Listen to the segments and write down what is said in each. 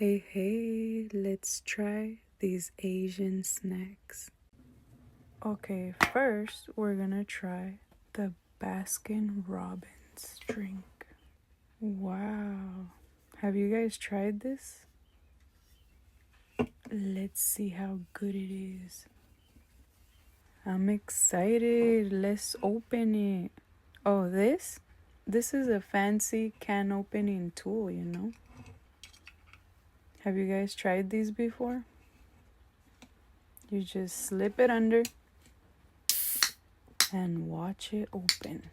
Hey, let's try these Asian snacks. Okay, first we're gonna try the Baskin Robbins drink. Wow. Have you guys tried this? Let's see how good it is. I'm excited. Let's open it. Oh, this is a fancy can opening tool, you know? Have you guys tried these before? You just slip it under and watch it open.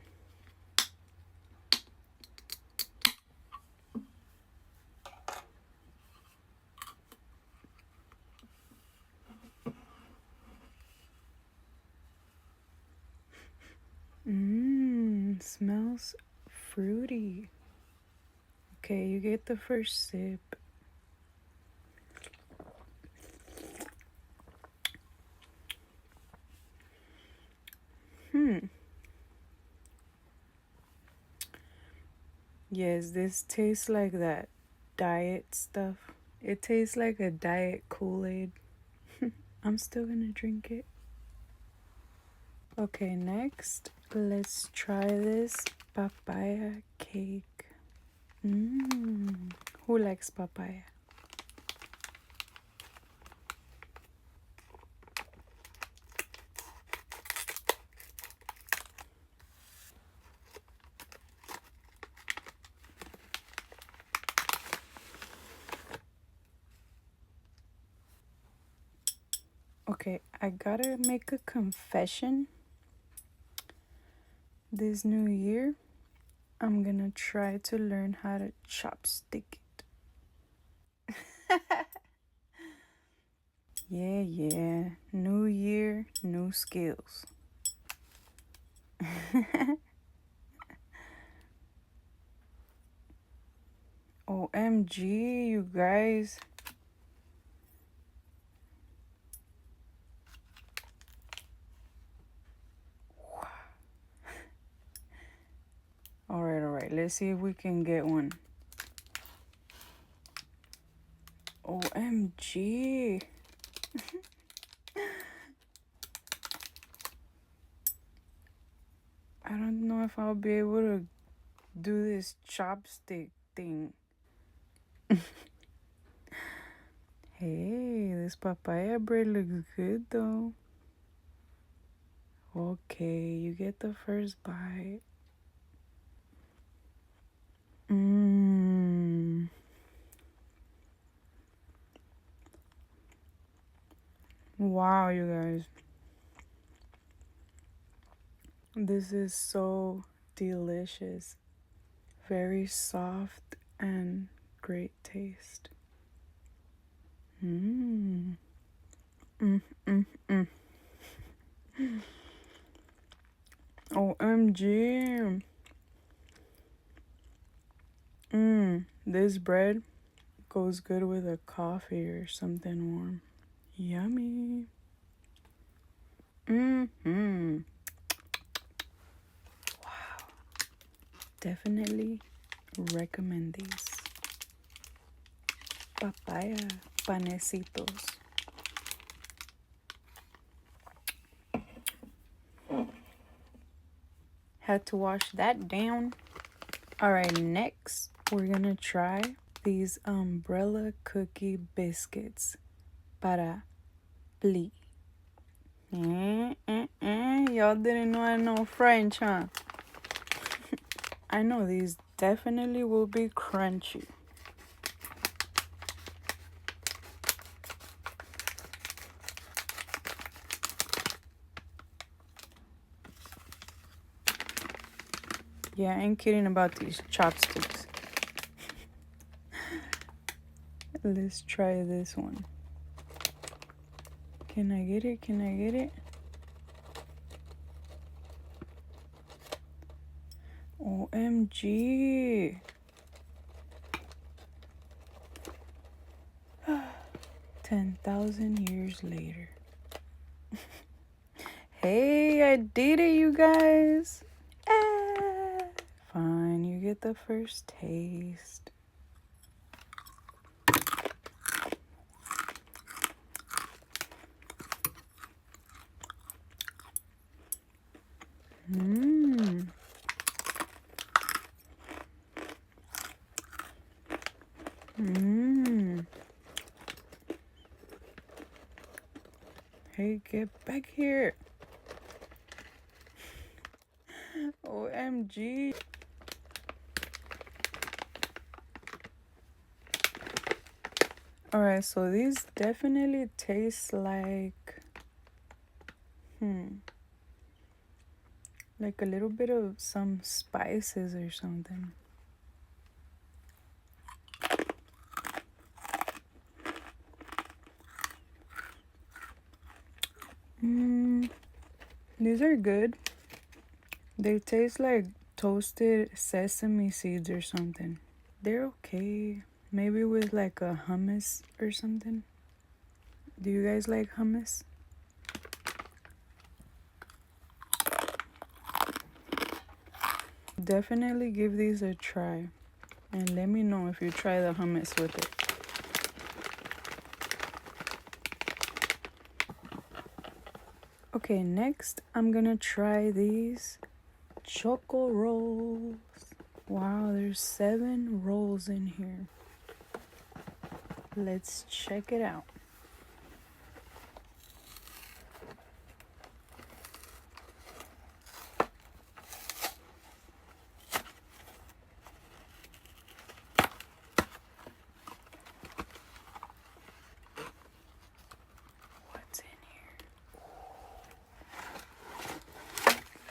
Smells fruity. Okay, you get the first sip. Yes, this tastes like that diet stuff. It tastes like a diet Kool-Aid. I'm still gonna drink it. Okay, next, let's try this papaya cake. Who likes papaya? Okay, I gotta make a confession. This new year, I'm gonna try to learn how to chopstick it. Yeah. New year, new skills. OMG, you guys. All right. Let's see if we can get one. OMG. I don't know if I'll be able to do this chopstick thing. Hey, this papaya bread looks good though. Okay, you get the first bite. Wow, you guys. This is so delicious. Very soft and great taste. OMG. This bread goes good with a coffee or something warm. Yummy. Wow. Definitely recommend these. Papaya panecitos. Had to wash that down. Alright, next we're gonna try these umbrella cookie biscuits para pli. Y'all didn't know I know French, huh? I know these definitely will be crunchy. Yeah, I ain't kidding about these chopsticks. Let's try this one. Can I get it? OMG. 10,000 years later. Hey, I did it, you guys. Fine, you get the first taste. Mmm. Mmm. Hey, get back here. OMG. Alright, so these definitely taste like like a little bit of some spices or something. These are good. They taste like toasted sesame seeds or something. They're okay. Maybe with like a hummus or something. Do you guys like hummus? Definitely give these a try. And let me know if you try the hummus with it. Okay, next I'm gonna try these choco rolls. Wow, there's 7 rolls in here. Let's check it out. What's in here?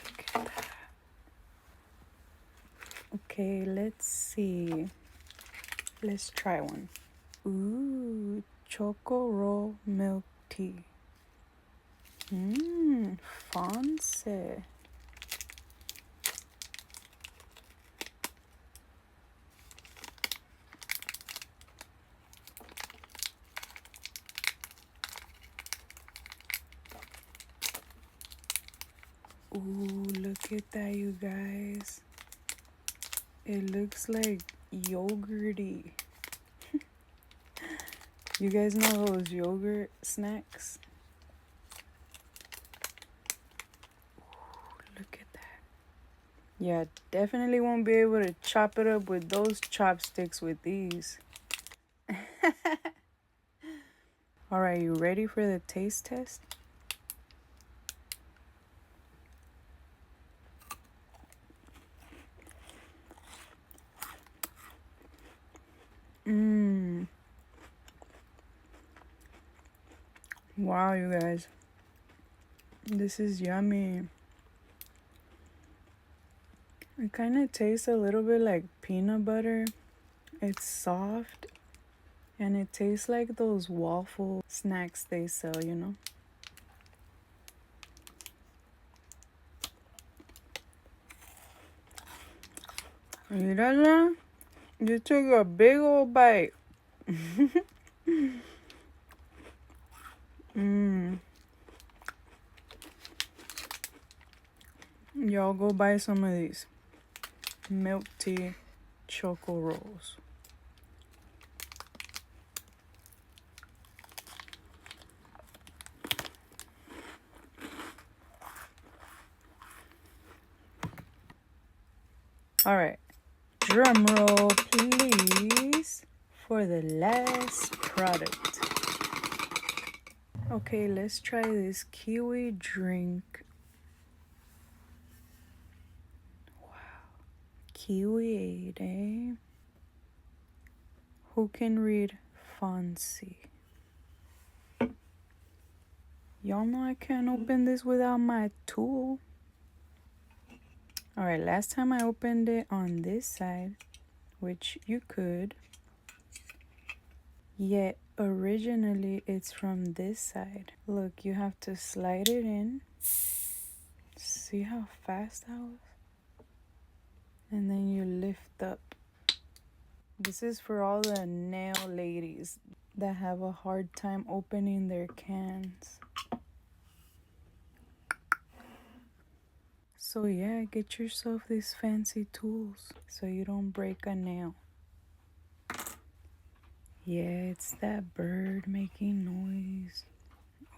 Look at that. Okay, let's see. Let's try one. Ooh, choco roll milk tea. Fancy. Ooh, look at that, you guys. It looks like yogurty. You guys know those yogurt snacks? Ooh, look at that. Yeah, definitely won't be able to chop it up with those chopsticks with these. Alright, you ready for the taste test? Wow, you guys. This is yummy. It kind of tastes a little bit like peanut butter. It's soft. And it tastes like those waffle snacks they sell, you know? You don't know? You took a big old bite. Y'all go buy some of these milk tea choco rolls. Alright, drum roll please for the last product. Okay, let's try this kiwi drink. Wow, kiwi, eh? Who can read fancy? Y'all know I can't open this without my tool. Alright, last time I opened it on this side, which you could, yet originally it's from this side. Look, you have to slide it in. See how fast that was? And then you lift up. This is for all the nail ladies that have a hard time opening their cans. So yeah, get yourself these fancy tools so you don't break a nail. Yeah, it's that bird making noise.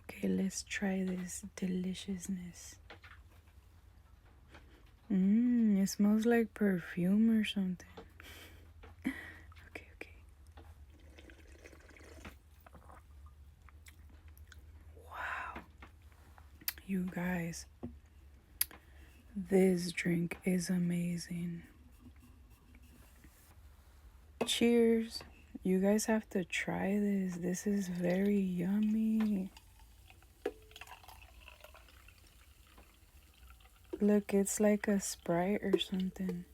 Okay, let's try this deliciousness. It smells like perfume or something. Okay, okay. Wow. You guys, this drink is amazing. Cheers. You guys have to try this. This is very yummy. Look, it's like a Sprite or something.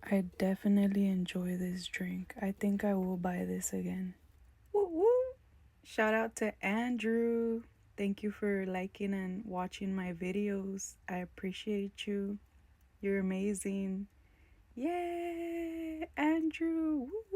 I definitely enjoy this drink. I think I will buy this again. Woo woo! Shout out to Andrew. Thank you for liking and watching my videos. I appreciate you. You're amazing. Yay! Andrew! Woo!